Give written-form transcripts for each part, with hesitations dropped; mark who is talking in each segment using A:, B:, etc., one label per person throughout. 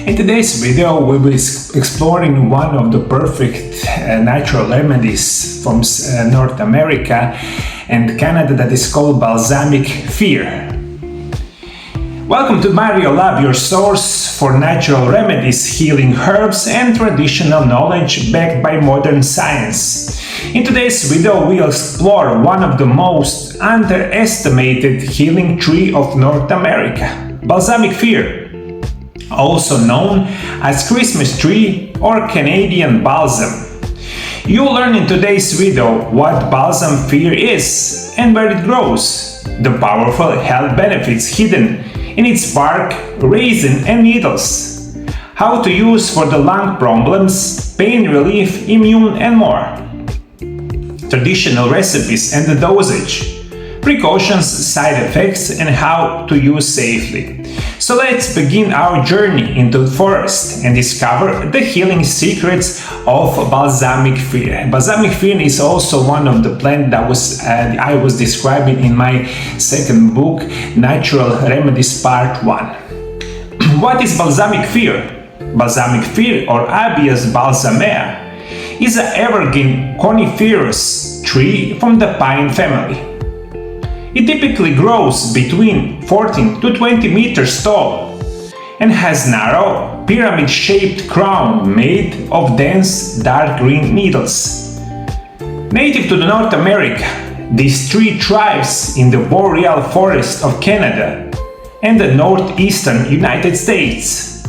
A: In today's video, we'll be exploring one of the perfect natural remedies from North America and Canada that is called Balsam Fir. Welcome to Mario Lab, your source for natural remedies, healing herbs and traditional knowledge backed by modern science. In today's video, we'll explore one of the most underestimated healing tree of North America, Balsam Fir, also known as Christmas tree or Canadian balsam. You'll learn in today's video what Balsam Fir is and where it grows, the powerful health benefits hidden in its bark, resin and needles, how to use for the lung problems, pain relief, immune and more, traditional recipes and the dosage, precautions, side effects and how to use safely. So let's begin our journey into the forest and discover the healing secrets of Balsam Fir. Balsam Fir is also one of the plants that I was describing in my second book, Natural Remedies Part 1. What is Balsam Fir? Balsam Fir, or Abies balsamea, is an evergreen coniferous tree from the pine family. It typically grows between 14 to 20 meters tall and has narrow, pyramid-shaped crown made of dense, dark green needles. Native to North America, this tree thrives in the boreal forest of Canada and the northeastern United States.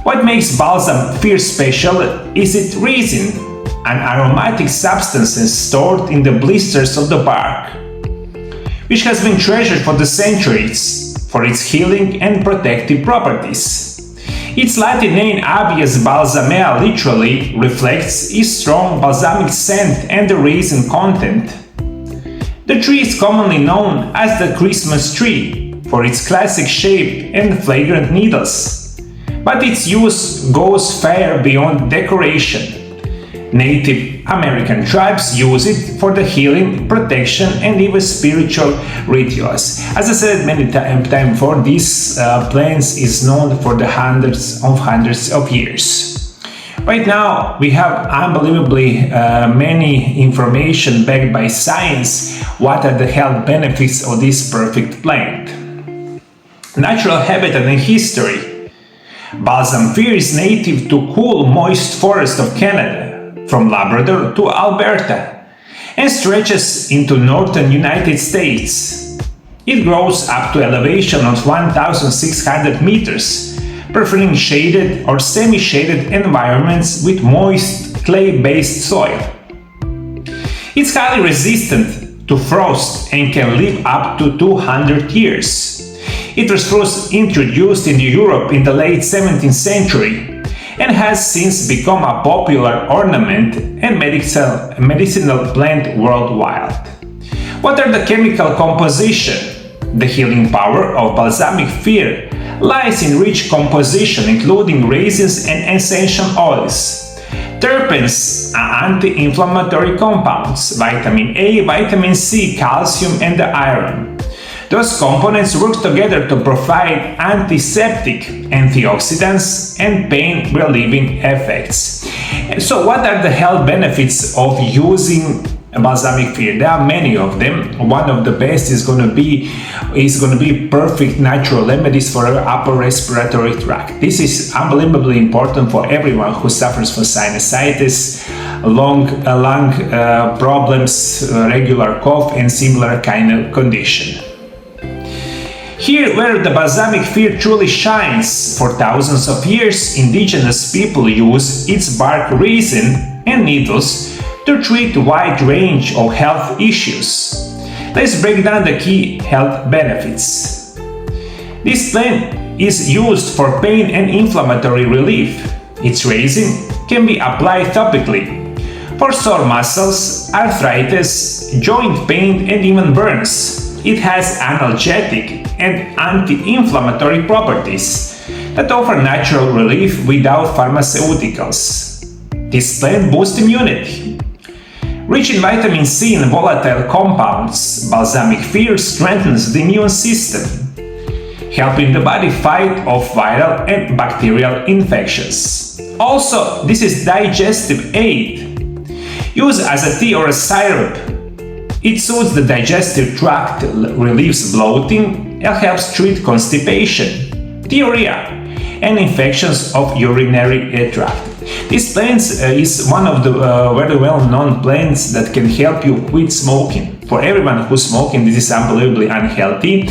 A: What makes Balsam Fir special is its resin, an aromatic substance stored in the blisters of the bark, which has been treasured for the centuries for its healing and protective properties. Its Latin name Abies balsamea literally reflects its strong balsamic scent and the resin content. The tree is commonly known as the Christmas tree for its classic shape and fragrant needles, but its use goes far beyond decoration. Native American tribes use it for the healing, protection, and even spiritual rituals. As I said many times before, this plant is known for the hundreds of years. Right now, we have unbelievably many information backed by science. What are the health benefits of this perfect plant? Natural habitat and history. Balsam Fir is native to cool, moist forests of Canada, from Labrador to Alberta, and stretches into northern United States. It grows up to elevation of 1,600 meters, preferring shaded or semi-shaded environments with moist clay-based soil. It's highly resistant to frost and can live up to 200 years. It was first introduced in Europe in the late 17th century and has since become a popular ornament and medicinal plant worldwide. What are the chemical composition? The healing power of Balsam Fir lies in rich composition including resins and essential oils. Terpenes are anti-inflammatory compounds, vitamin A, vitamin C, calcium and the iron. Those components work together to provide antiseptic, antioxidants, and pain-relieving effects. So what are the health benefits of using Balsam Fir? There are many of them. One of the best is going to be perfect natural remedies for our upper respiratory tract. This is unbelievably important for everyone who suffers from sinusitis, lung problems, regular cough, and similar kind of condition. Here, where the Balsam Fir truly shines, for thousands of years, Indigenous people use its bark, resin, and needles to treat a wide range of health issues. Let's break down the key health benefits. This plant is used for pain and inflammatory relief. Its resin can be applied topically for sore muscles, arthritis, joint pain, and even burns. It has analgesic and anti-inflammatory properties that offer natural relief without pharmaceuticals. This plant boosts immunity. Rich in vitamin C and volatile compounds, Balsam Fir strengthens the immune system. helping the body fight off viral and bacterial infections. Also, this is digestive aid. Used as a tea or a syrup, it soothes the digestive tract, relieves bloating, and helps treat constipation, diarrhea, and infections of urinary tract. This plant is one of the very well-known plants that can help you quit smoking. For everyone who's smoking, this is unbelievably unhealthy,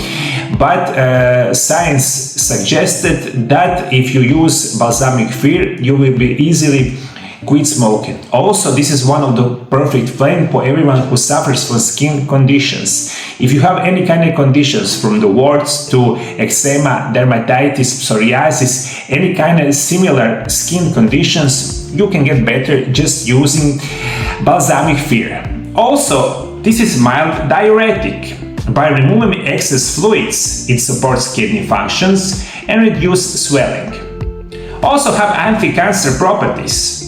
A: but science suggested that if you use balsamic fir, you will be easily quit smoking. Also, this is one of the perfect plant for everyone who suffers from skin conditions. If you have any kind of conditions, from the warts to eczema, dermatitis, psoriasis, any kind of similar skin conditions, you can get better just using balsamic fir. Also, this is mild diuretic. By removing excess fluids, it supports kidney functions and reduces swelling. Also have anti-cancer properties.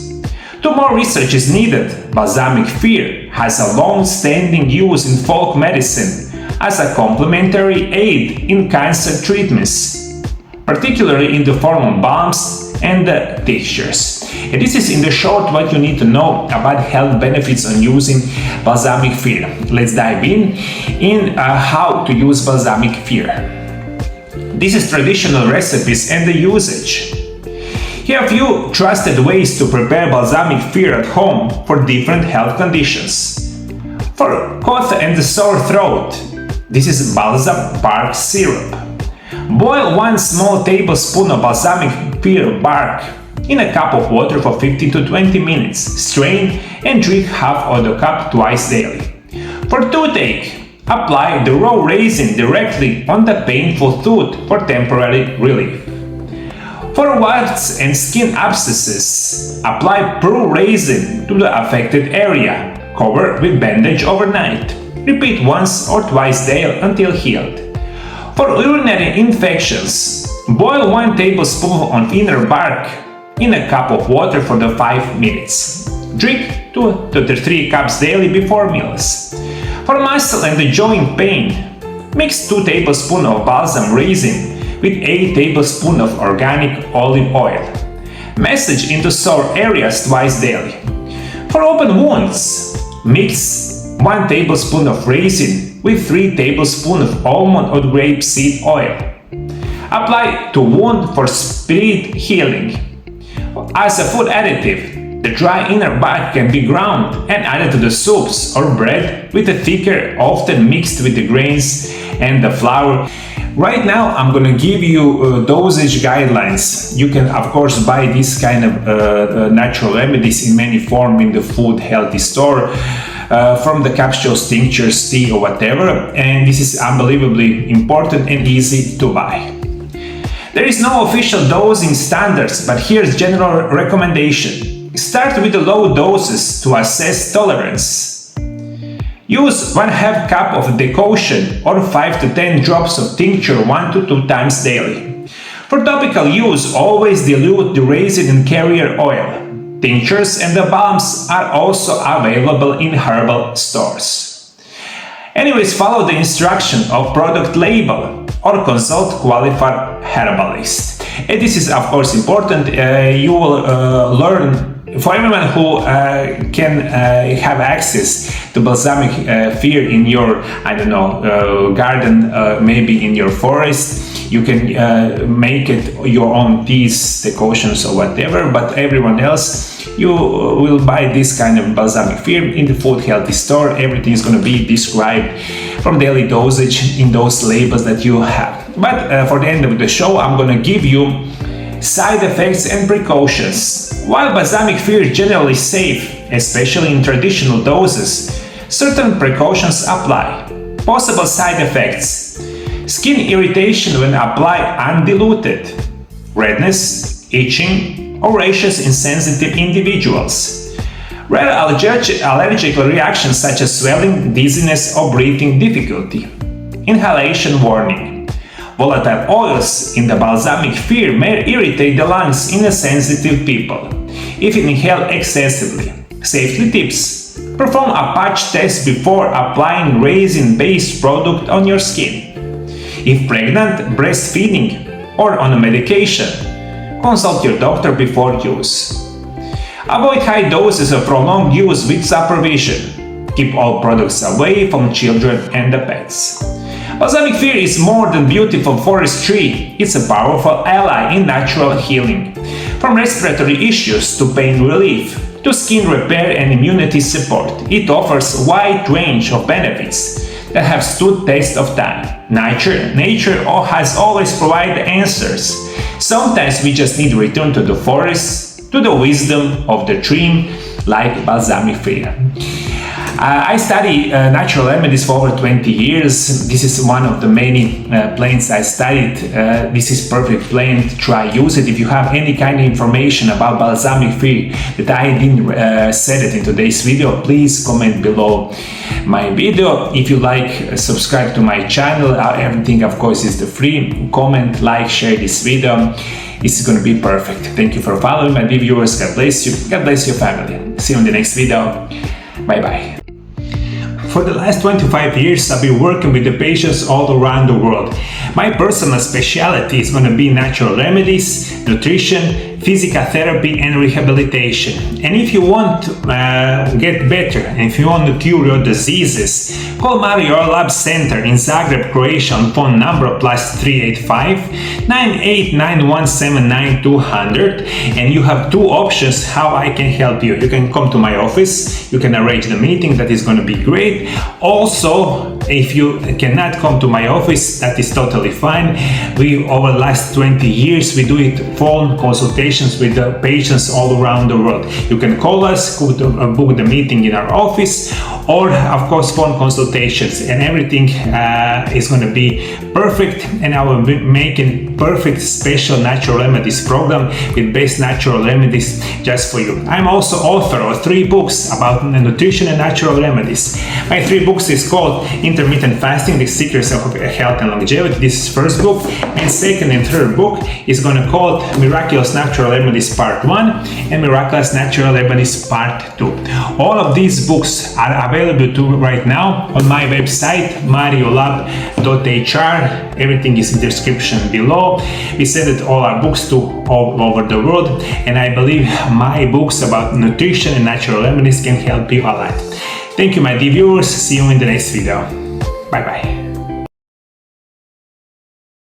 A: Though more research is needed, balsamic fir has a long-standing use in folk medicine as a complementary aid in cancer treatments, particularly in the form of balms and tinctures. And this is in the short what you need to know about health benefits on using balsamic fir. Let's dive in how to use balsamic fir. This is traditional recipes and the usage. Here are a few trusted ways to prepare balsamic fir at home for different health conditions. For cough and sore throat, this is balsam bark syrup. Boil 1 small tablespoon of balsamic fir bark in a cup of water for 15 to 20 minutes. Strain and drink half of the cup twice daily. For toothache, apply the raw resin directly on the painful tooth for temporary relief. For warts and skin abscesses, apply pearl resin to the affected area. Cover with bandage overnight. Repeat once or twice daily until healed. For urinary infections, boil 1 tablespoon of inner bark in a cup of water for 5 minutes. Drink 2 to 3 cups daily before meals. For muscle and joint pain, mix 2 tablespoons of balsam resin with 8 tablespoons of organic olive oil. Massage into sore areas twice daily. For open wounds, mix 1 tablespoon of resin with 3 tablespoons of almond or grapeseed oil. Apply to wound for speed healing. As a food additive, the dry inner bark can be ground and added to the soups or bread with a thicker, often mixed with the grains and the flour. Right now I'm going to give you dosage guidelines. You can of course buy this kind of natural remedies in many forms in the food healthy store, from the capsules, tinctures, tea or whatever, and this is unbelievably important and easy to buy. There is no official dosing standards, but here's general recommendation. Start with the low doses to assess tolerance. Use 1/2 cup of decoction or 5 to 10 drops of tincture 1 to 2 times daily. For topical use, always dilute the resin in carrier oil. Tinctures and the balms are also available in herbal stores. Anyways, follow the instruction of product label or consult qualified herbalist. And this is of course important. You will learn. For everyone who can have access to balsamic fir in your, garden, maybe in your forest, you can make it your own teas, decoctions or whatever, but everyone else, you will buy this kind of balsamic fir in the food healthy store. Everything is going to be described from daily dosage in those labels that you have. But for the end of the show, I'm going to give you side effects and precautions. While balsamic fir is generally safe, especially in traditional doses, certain precautions apply. Possible side effects: skin irritation when applied undiluted, redness, itching, or rashes in sensitive individuals, rare allergic reactions such as swelling, dizziness, or breathing difficulty, inhalation warning. Volatile oils in the balsamic fir may irritate the lungs in sensitive people if inhaled excessively. Safety tips: perform a patch test before applying resin-based product on your skin. If pregnant, breastfeeding, or on a medication, consult your doctor before use. Avoid high doses of prolonged use with supervision. Keep all products away from children and the pets. Balsam Fir is more than beautiful forest tree. It's a powerful ally in natural healing. From respiratory issues to pain relief, to skin repair and immunity support, it offers a wide range of benefits that have stood test of time. Nature has always provided answers. Sometimes we just need to return to the forest, to the wisdom of the tree, like Balsam Fir. I study natural remedies for over 20 years. This is one of the many plants I studied. This is perfect plant. Try use it. If you have any kind of information about Balsam Fir that I didn't said it in today's video, please comment below my video. If you like, subscribe to my channel. Everything, of course, is the free. Comment, like, share this video. This is going to be perfect. Thank you for following, my dear viewers. God bless you. God bless your family. See you in the next video. Bye bye. For the last 25 years, I've been working with the patients all around the world. My personal specialty is going to be natural remedies, nutrition, physical therapy and rehabilitation. And if you want to get better, and if you want to cure your diseases, call Mario Lab Center in Zagreb, Croatia on phone number +385 9891 79200, and you have two options how I can help you. You can come to my office, you can arrange the meeting, that is going to be great. Also, if you cannot come to my office, that is totally fine. We, over the last 20 years, we do it phone consultations with the patients all around the world. You can call us, book the meeting in our office, or of course phone consultations, and everything is going to be perfect. And I will be making perfect special natural remedies program with best natural remedies just for you. I'm also author of 3 books about nutrition and natural remedies. My 3 books is called Intermittent Fasting, The Secrets of Health and Longevity. This is first book, and second and third book is going to call Miraculous Natural Remedies Part 1 and Miraculous Natural Remedies Part 2. All of these books are available to right now on my website mariolab.hr. Everything is in the description below. We send all our books to all over the world, and I believe my books about nutrition and natural remedies can help you a lot. Thank you, my dear viewers. See you in the next video. Bye bye.